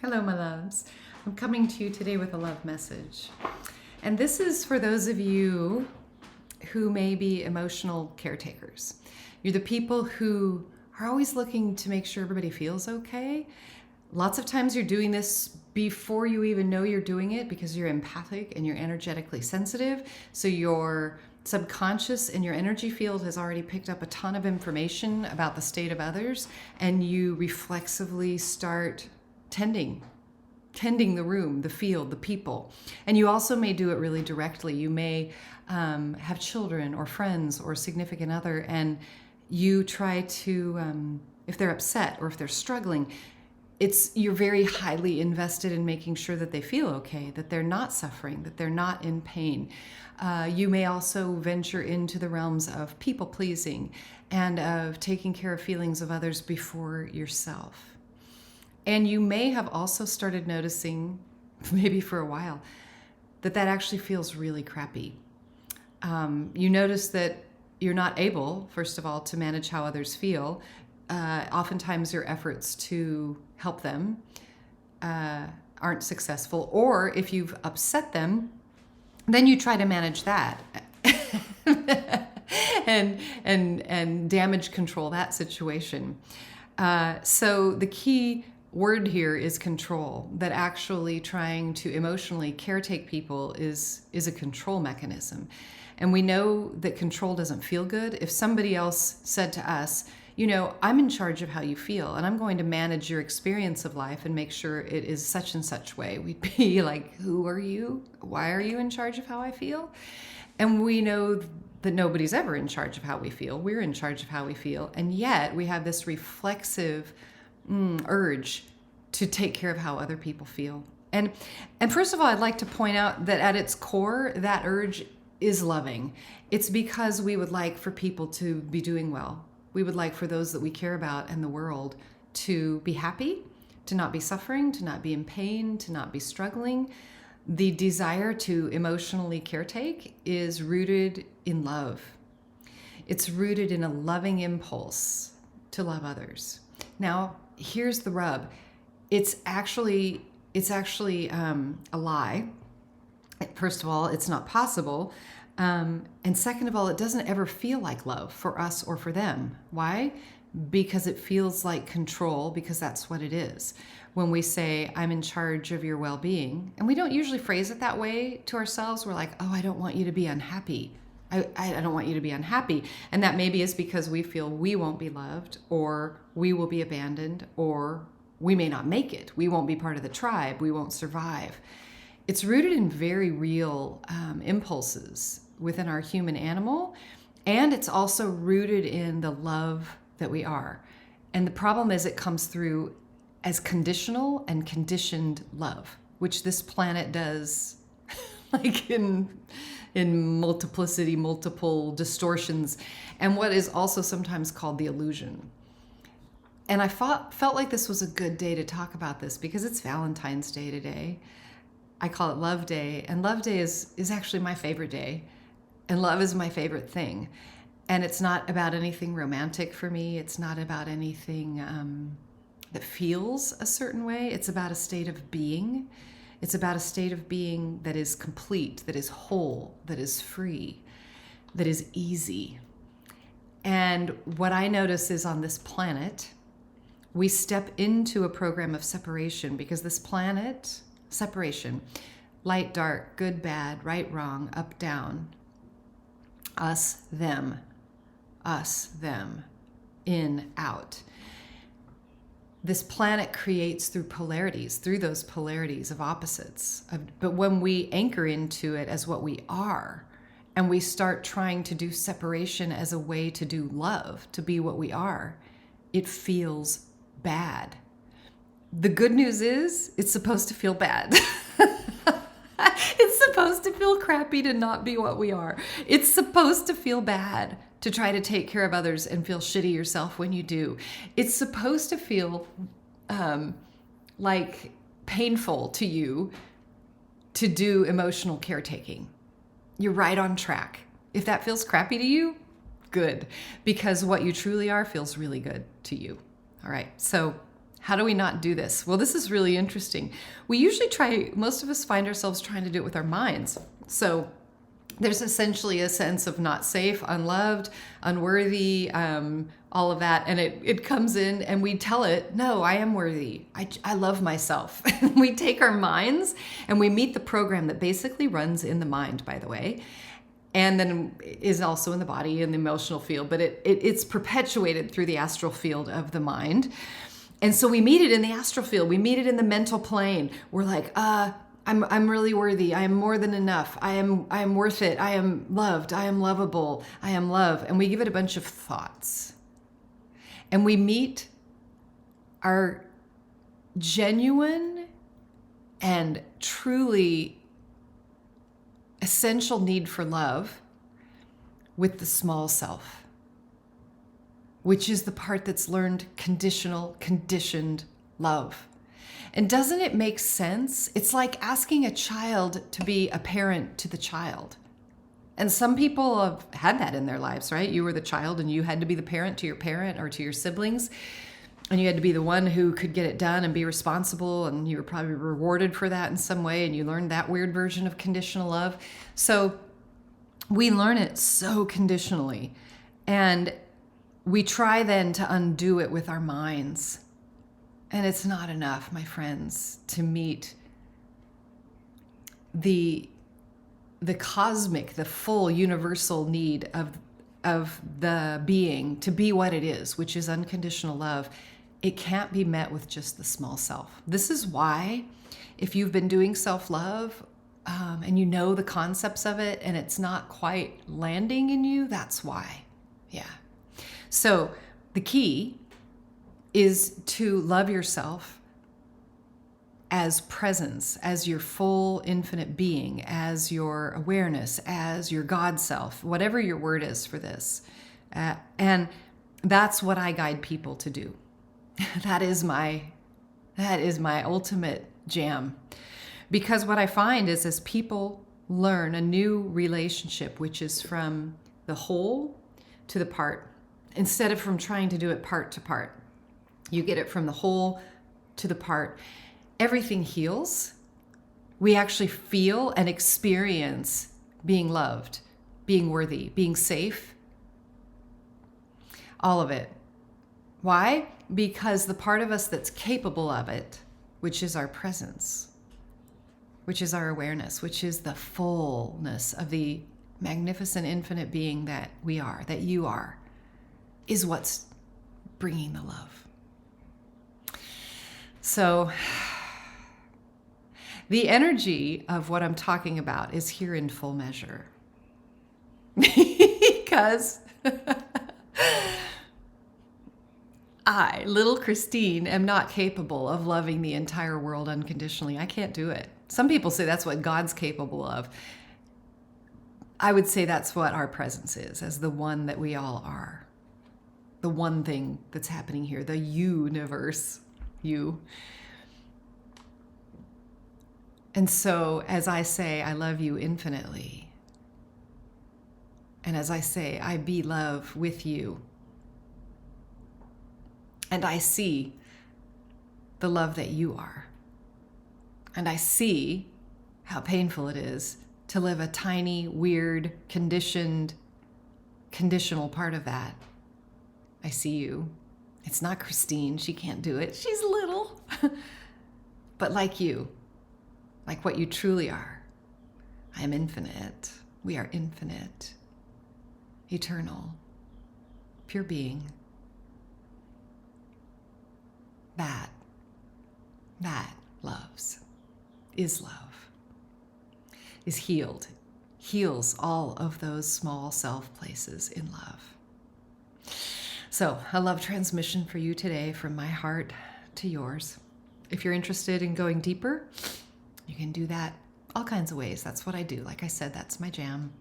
Hello, my loves. I'm coming to you today with a love message. And this is for those of you who may be emotional caretakers. You're the people who are always looking to make sure everybody feels okay. Lots of times you're doing this before you even know you're doing it because you're empathic and you're energetically sensitive. So your subconscious and your energy field has already picked up a ton of information about the state of others, and you reflexively start tending the room, the field, the people. And you also may do it really directly. You may have children or friends or significant other, and you try to, if they're upset or if they're struggling, you're very highly invested in making sure that they feel okay, that they're not suffering, that they're not in pain. You may also venture into the realms of people pleasing and of taking care of feelings of others before yourself. And you may have also started noticing, maybe for a while, that actually feels really crappy. You notice that you're not able, first of all, to manage how others feel. Oftentimes your efforts to help them aren't successful. Or if you've upset them, then you try to manage that and damage control that situation. So the key word here is control, that actually trying to emotionally caretake people is a control mechanism. And we know that control doesn't feel good. If somebody else said to us, you know, I'm in charge of how you feel and I'm going to manage your experience of life and make sure it is such and such way, we'd be like, who are you? Why are you in charge of how I feel? And we know that nobody's ever in charge of how we feel. We're in charge of how we feel. And yet we have this reflexive urge to take care of how other people feel. And first of all, I'd like to point out that at its core, that urge is loving. It's because we would like for people to be doing well. We would like for those that we care about and the world to be happy, to not be suffering, to not be in pain, to not be struggling. The desire to emotionally caretake is rooted in love. It's rooted in a loving impulse to love others. Now, here's the rub. It's actually a lie. First of all, it's not possible. And second of all, it doesn't ever feel like love for us or for them. Why? Because it feels like control, because that's what it is. When we say, I'm in charge of your well-being, and we don't usually phrase it that way to ourselves. We're like, oh, I don't want you to be unhappy. I don't want you to be unhappy. And that maybe is because we feel we won't be loved, or we will be abandoned, or we may not make it. We won't be part of the tribe. We won't survive. It's rooted in very real impulses within our human animal, and it's also rooted in the love that we are. And the problem is it comes through as conditional and conditioned love, which this planet does like in multiplicity, multiple distortions, and what is also sometimes called the illusion. And I felt like this was a good day to talk about this because it's Valentine's Day today. I call it Love Day, and Love Day is actually my favorite day, and love is my favorite thing. And it's not about anything romantic for me. It's not about anything that feels a certain way. It's about a state of being. It's about a state of being that is complete, that is whole, that is free, that is easy. And what I notice is on this planet, we step into a program of separation because this planet, separation, light, dark, good, bad, right, wrong, up, down, us, them, in, out. This planet creates through polarities, through those polarities of opposites. But when we anchor into it as what we are, and we start trying to do separation as a way to do love, to be what we are, it feels bad. The good news is it's supposed to feel bad. It's supposed to feel crappy to not be what we are. It's supposed to feel bad to try to take care of others and feel shitty yourself when you do. It's supposed to feel like painful to you to do emotional caretaking. You're right on track. If that feels crappy to you, good, because what you truly are feels really good to you. All right, so How do we not do this? Well, this is really interesting. We usually most of us find ourselves trying to do it with our minds. So there's essentially a sense of not safe, unloved, unworthy, all of that. And it comes in and we tell it, no, I am worthy. I love myself. We take our minds and we meet the program that basically runs in the mind, by the way, and then is also in the body and the emotional field, but it's perpetuated through the astral field of the mind. And so we meet it in the astral field. We meet it in the mental plane. We're like, I'm really worthy. I am more than enough. I am worth it. I am loved. I am lovable. I am love. And we give it a bunch of thoughts. And we meet our genuine and truly essential need for love with the small self, which is the part that's learned conditioned love. And doesn't it make sense? It's like asking a child to be a parent to the child. And some people have had that in their lives, right? You were the child and you had to be the parent to your parent or to your siblings. And you had to be the one who could get it done and be responsible. And you were probably rewarded for that in some way. And you learned that weird version of conditional love. So we learn it so conditionally. And we try then to undo it with our minds. And it's not enough, my friends, to meet the cosmic, the full universal need of the being to be what it is, which is unconditional love. It can't be met with just the small self. This is why, if you've been doing self-love and you know the concepts of it and it's not quite landing in you, that's why. Yeah. So the key is to love yourself as presence, as your full infinite being, as your awareness, as your God self, whatever your word is for this. And that's what I guide people to do. That is my ultimate jam. Because what I find is as people learn a new relationship, which is from the whole to the part, instead of from trying to do it part to part, you get it from the whole to the part. Everything heals. We actually feel and experience being loved, being worthy, being safe. All of it. Why? Because the part of us that's capable of it, which is our presence, which is our awareness, which is the fullness of the magnificent infinite being that we are, that you are, is what's bringing the love. So the energy of what I'm talking about is here in full measure. Because I, little Christine, am not capable of loving the entire world unconditionally. I can't do it. Some people say that's what God's capable of. I would say that's what our presence is, as the one that we all are. The one thing that's happening here, the universe, you. And so as I say, I love you infinitely. And as I say, I be love with you. And I see the love that you are. And I see how painful it is to live a tiny, weird, conditional part of that. I see you. It's not Christine. She can't do it. She's little. But like you, like what you truly are, I am infinite. We are infinite, eternal, pure being. That loves, is love, is healed, heals all of those small self places in love. So a love transmission for you today from my heart to yours. If you're interested in going deeper, you can do that all kinds of ways. That's what I do. Like I said, that's my jam.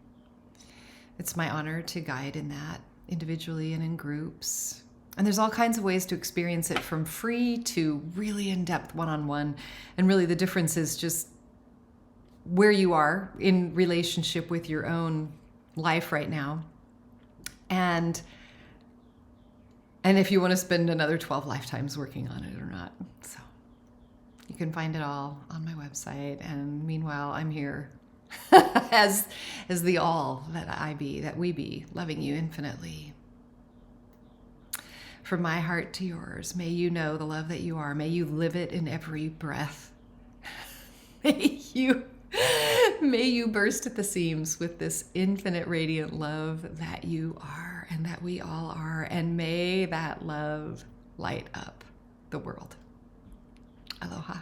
It's my honor to guide in that individually and in groups. And there's all kinds of ways to experience it, from free to really in-depth one-on-one. And really the difference is just where you are in relationship with your own life right now. And and if you want to spend another 12 lifetimes working on it or not. So you can find it all on my website. And meanwhile, I'm here as the all that I be, that we be, loving you infinitely. From my heart to yours, may you know the love that you are. May you live it in every breath. May you burst at the seams with this infinite radiant love that you are and that we all are. And may that love light up the world. Aloha.